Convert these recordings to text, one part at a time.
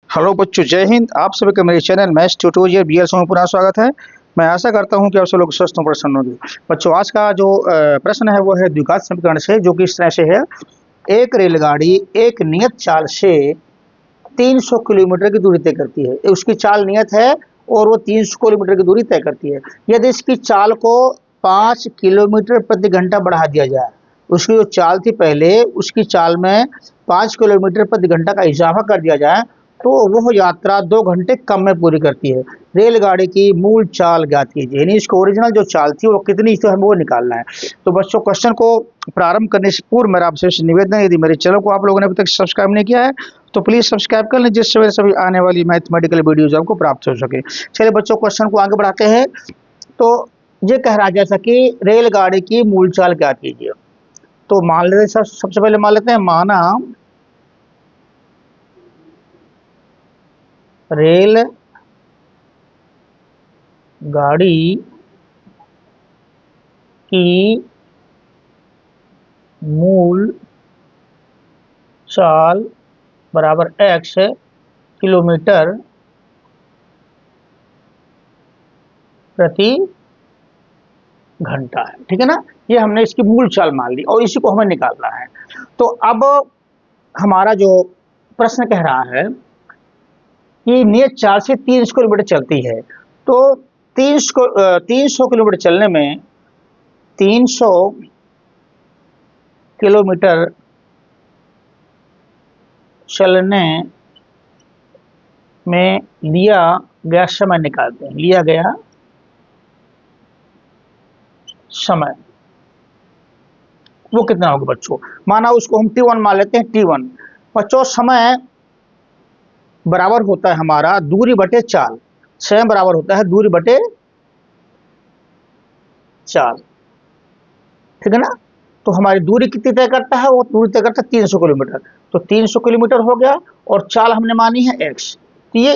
Hello बच्चों, जय हिंद। आप सभी का मेरे चैनल मैथ्स ट्यूटोरियल BL में पुनः स्वागत है। मैं आशा करता हूं कि आप सब लोग स्वस्थ और प्रसन्न होंगे। बच्चों, आज का जो प्रश्न है वो है द्विघात समीकरण से, जो कि इस तरह से है। एक रेलगाड़ी एक नियत चाल से 300 किलोमीटर की दूरी तय करती है। उसकी चाल नियत है और वो 300 किलोमीटर की दूरी तय करती है। यदि इसकी चाल को 5 किलोमीटर प्रति घंटा बढ़ा दिया जाए, उसकी जो चाल थी पहले, उसकी चाल में 5 किलोमीटर प्रति घंटा का इजाफा कर दिया जाए, तो वह यात्रा 2 घंटे कम में पूरी करती है। रेलगाड़ी की मूल चाल ज्ञात कीजिए। यानी इसको ओरिजिनल जो चाल थी वो कितनी, तो हमें वो निकालना है। तो बच्चों, क्वेश्चन को प्रारंभ करने से पूर्व मेरा आपसे निवेदन है, यदि मेरे चैनल को आप लोगों ने अभी तक सब्सक्राइब नहीं किया है तो प्लीज सब्सक्राइब कर लें, जिससे मेरे सभी आने वाली मैथमेटिकल वीडियोज आपको प्राप्त हो सके। चलिए बच्चों, क्वेश्चन को आगे बढ़ाते हैं। तो ये कह रहा है जैसा कि रेलगाड़ी की मूल चाल क्या कीजिए। तो मान लेते हैं, सबसे पहले मान लेते हैं, माना रेल गाड़ी की मूल चाल बराबर x किलोमीटर प्रति घंटा है। ठीक है ना। ये हमने इसकी मूल चाल मान ली और इसी को हमें निकालना है। तो अब हमारा जो प्रश्न कह रहा है कि नियत चाल से 300 किलोमीटर चलती है। तो 300 किलोमीटर चलने में 300 किलोमीटर चलने में लिया गया समय निकालते हैं। लिया गया समय वो कितना होगा बच्चों। माना उसको हम T1 मान लेते हैं। T1 बच्चों, समय बराबर होता है हमारा दूरी बटे चाल। समय बराबर होता है दूरी बटे चाल। ठीक है ना। तो हमारी दूरी कितनी तय करता है, वो दूरी तय करता है 300 किलोमीटर। तो 300 किलोमीटर हो गया और चाल हमने मानी है x। तो ये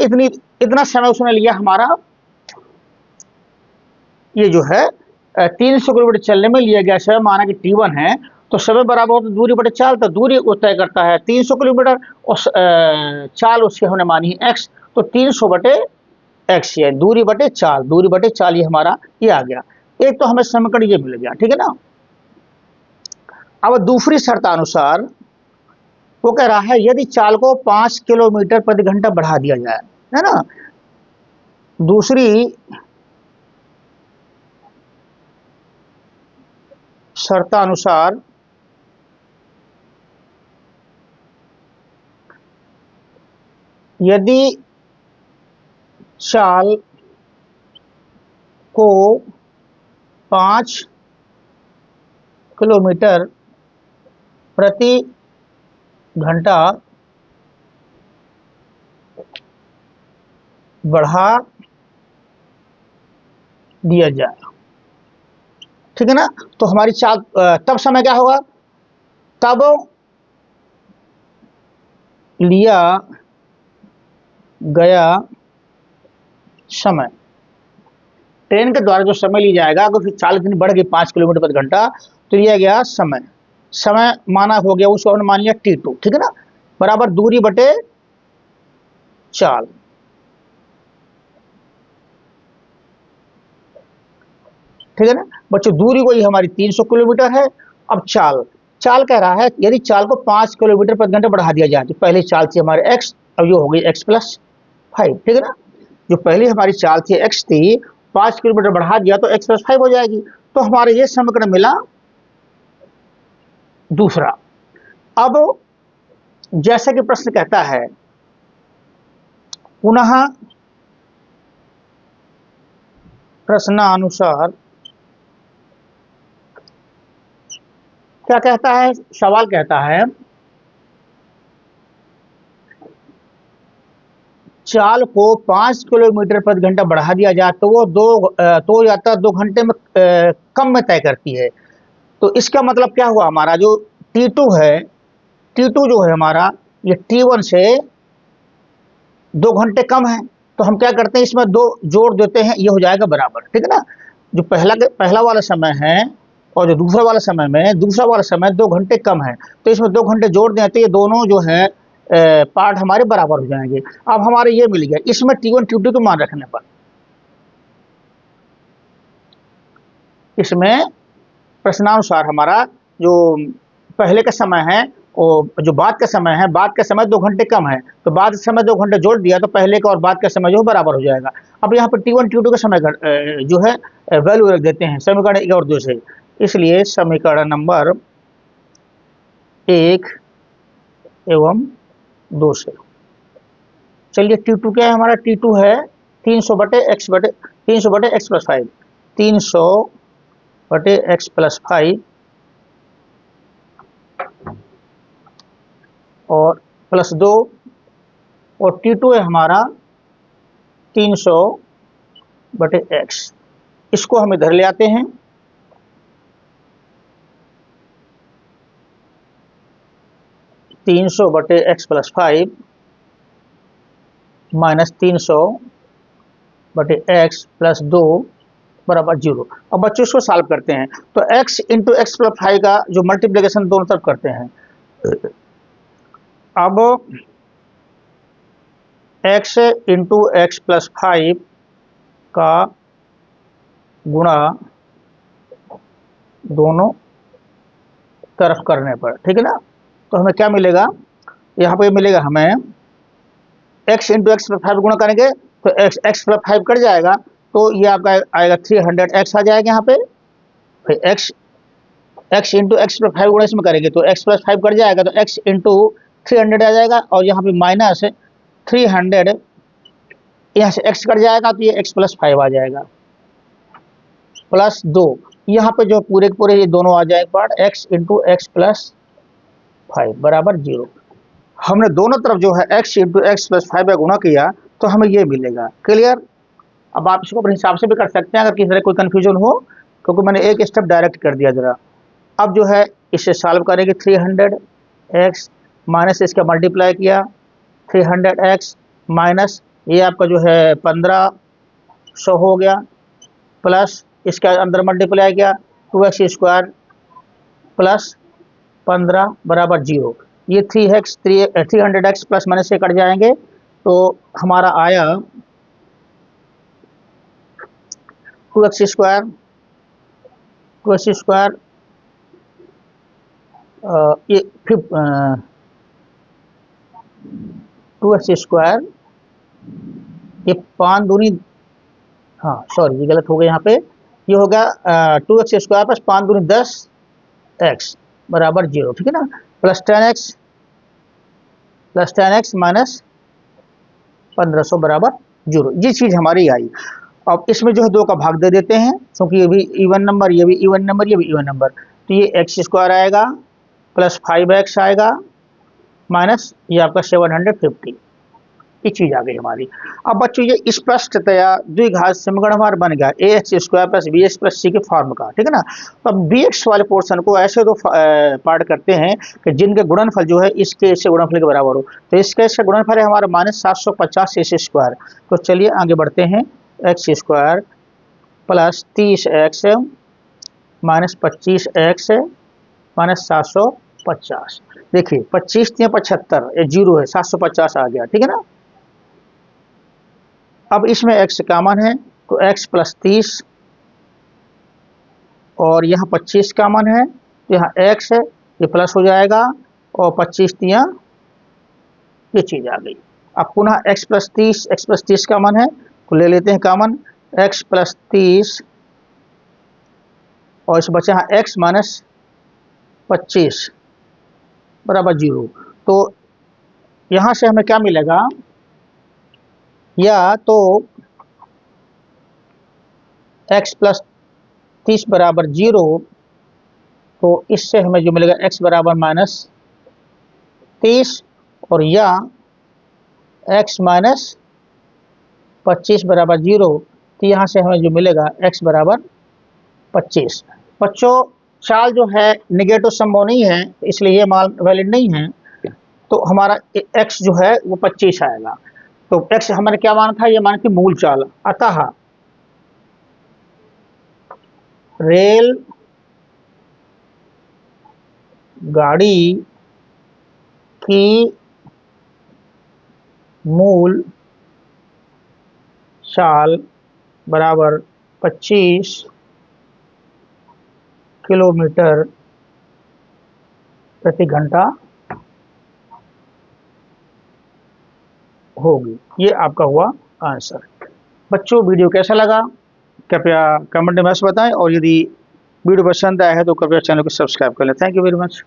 इतना समय उसने लिया हमारा। ये जो है 300 किलोमीटर चलने में लिया गया समय माना कि T1 है। तो समय बराबर होता है दूरी बटे चाल। तो दूरी वो तय करता है 300 किलोमीटर और चाल उसकी हमने मानी है x। तो 300 बटे x है दूरी बटे चाल। दूरी बटे चाल ये हमारा ये आ गया। एक तो हमें समीकरण ये मिल गया। ठीक है ना। अब दूसरी शर्तानुसार वो कह रहा है यदि चाल को 5 किलोमीटर प्रति घंटा बढ़ा दिया जाए, है ना। दूसरी शर्तानुसार यदि चाल को 5 किलोमीटर प्रति घंटा बढ़ा दिया जाए, ठीक है ना। तो हमारी चाल तब समय क्या होगा, तब लिया गया समय, ट्रेन के द्वारा जो समय लिया जाएगा, अगर फिर चाल इतनी बढ़ गई 5 किलोमीटर प्रति घंटा, तो लिया गया समय। समय माना हो गया, उसको हमने मान लिया T2। ठीक है ना। बराबर दूरी बटे चाल। ठीक है ना बच्चों। दूरी वही हमारी 300 किलोमीटर है। अब चाल कह रहा है यदि चाल को 5 किलोमीटर प्रति घंटा बढ़ा दिया जाए, तो पहले चाल थी हमारे x, अब ये हो गई x+5। ठीक है ना। जो पहली हमारी चाल थी x थी, 5 किलोमीटर बढ़ा दिया तो x+5 हो जाएगी। तो हमारे ये समीकरण मिला दूसरा। अब जैसा कि प्रश्न कहता है, पुनः प्रश्नानुसार क्या कहता है, सवाल कहता है चाल को 5 किलोमीटर प्रति घंटा बढ़ा दिया जाए तो वो तो यात्रा 2 घंटे में कम में तय करती है। तो इसका मतलब क्या हुआ, हमारा जो T2 है, T2 जो है हमारा, ये T1 से 2 घंटे कम है। तो हम क्या करते हैं, इसमें 2 जोड़ देते हैं, ये हो जाएगा बराबर। ठीक है ना। जो पहला वाला समय है और जो दूसरा वाला समय 2 घंटे कम है, तो इसमें 2 घंटे जोड़ दें तो ये दोनों जो है पार्ट हमारे बराबर हो जाएंगे। अब हमारे ये मिल गया, इसमें T1 T2 को मान रखने पर इसमें प्रश्नानुसार हमारा जो पहले का समय है और जो बाद का समय है, बाद का समय 2 घंटे कम है, तो बाद का समय 2 घंटे जोड़ दिया तो पहले का और बाद का समय जो है बराबर हो जाएगा। अब यहाँ पर T1 T2 का समय जो है वैल्यू रख देते हैं समीकरण 1 और 2 से। इसलिए समीकरण नंबर 1 एवं 2 से चलिए T2 क्या है हमारा, T2 है 300 बटे एक्स प्लस 5, 300 बटे एक्स प्लस 5 और प्लस 2, और T2 है हमारा 300 बटे एक्स। इसको हम इधर ले आते हैं, तीन सौ बटे एक्स प्लस 5 माइनस 300 बटे एक्स प्लस 2 बराबर 0। अब बच्चों इसको सॉल्व करते हैं तो x इंटू एक्स प्लस 5 का जो मल्टीप्लिकेशन दोनों तरफ करते हैं। अब x इंटू एक्स प्लस 5 का गुणा दोनों तरफ करने पर, ठीक है ना, तो हमें क्या मिलेगा, यहाँ पे मिलेगा हमें x इंटू एक्स प्लस 5 गुणा करेंगे तो एक्स प्लस 5 कट जाएगा, तो ये आपका आएगा 300x आ जाएगा यहाँ पे। फिर x इंटू एक्स प्लस 5 गुणा इसमें करेंगे तो x प्लस 5 कट जाएगा, तो x इंटू 300 आ जाएगा, और यहाँ पे माइनस 300, यहाँ से x कट जाएगा तो ये x प्लस 5 आ जाएगा, प्लस 2, यहाँ पे जो पूरे के पूरे ये दोनों आ जाएगा part, x into x plus 5 बराबर 0। हमने दोनों तरफ जो है x इंटू एक्स प्लस 5 का गुणा किया तो हमें ये मिलेगा। क्लियर? अब आप इसको अपने हिसाब से भी कर सकते हैं अगर किसी तरह कोई कन्फ्यूजन हो, क्योंकि मैंने एक स्टेप डायरेक्ट कर दिया जरा। अब जो है इसे सॉल्व करेंगे, 300x माइनस इसका मल्टीप्लाई किया 300x माइनस ये आपका जो है 1500 हो गया, प्लस इसका अंदर मल्टीप्लाई किया 2x स्क्वायर प्लस 15 बराबर 0। ये 300x प्लस माइनस से कट जाएंगे तो हमारा आया 2x स्क्वायर ये 2x स्क्वायर, ये 5 दूनी, हाँ सॉरी ये गलत हो गया, यहाँ पे ये होगा 2x स्क्वायर प्लस 5 दूनी 10x बराबर 0, ठीक है ना, प्लस 10x माइनस 1500 बराबर 0। ये चीज़ हमारी आई। अब इसमें जो है 2 का भाग दे देते हैं, क्योंकि ये भी इवन नंबर, ये भी इवन नंबर, ये भी इवन नंबर, तो ये एक्स स्क्वायर आएगा प्लस 5x आएगा माइनस ये आपका 750, ये चीज़ आ गई हमारी। अब बच्चों ये स्पष्टतया द्विघात समीकरण हमारा बन गया ax square plus bx plus c के फॉर्म का, ठीक है ना। तो अब bx वाले पोर्शन को ऐसे दो पार्ट करते हैं कि जिनके गुणनफल जो है इसके इससे गुणनफल के बराबर हो, तो इसका इसका गुणनफल है हमारा माइनस 750 x स्क्वायर। तो चलिए आगे बढ़ते हैं, x square plus 30x minus 25x minus 750, देखिए 25 3 75, ये 0 है, 750 आ गया, ठीक है ना। अब इसमें x कॉमन है तो x प्लस 30 और यहाँ 25 कॉमन है तो यहाँ x है, ये प्लस हो जाएगा और 25 तियाँ ये चीज़ आ गई। अब पुनः x प्लस 30 कॉमन है तो ले लेते हैं कॉमन, x प्लस 30 और इस बचा यहाँ x माइनस 25 बराबर 0। तो यहाँ से हमें क्या मिलेगा, या तो x प्लस 30 बराबर 0, तो इससे हमें जो मिलेगा x बराबर माइनस 30, और या x माइनस 25 बराबर 0, तो यहाँ से हमें जो मिलेगा x बराबर 25। बच्चों चाल जो है निगेटिव संभव नहीं है, इसलिए ये मान वैलिड नहीं है, तो हमारा x जो है वो 25 आएगा। तो x हमारे क्या माना था, ये माना थी मूल चाल, अतः रेल गाड़ी की मूल चाल बराबर 25 किलोमीटर प्रति घंटा होगी। ये आपका हुआ आंसर। बच्चों, वीडियो कैसा लगा कृपया कमेंट में अवश्य बताएं, और यदि वीडियो पसंद आया है तो कृपया चैनल को सब्सक्राइब कर लें। Thank you very much.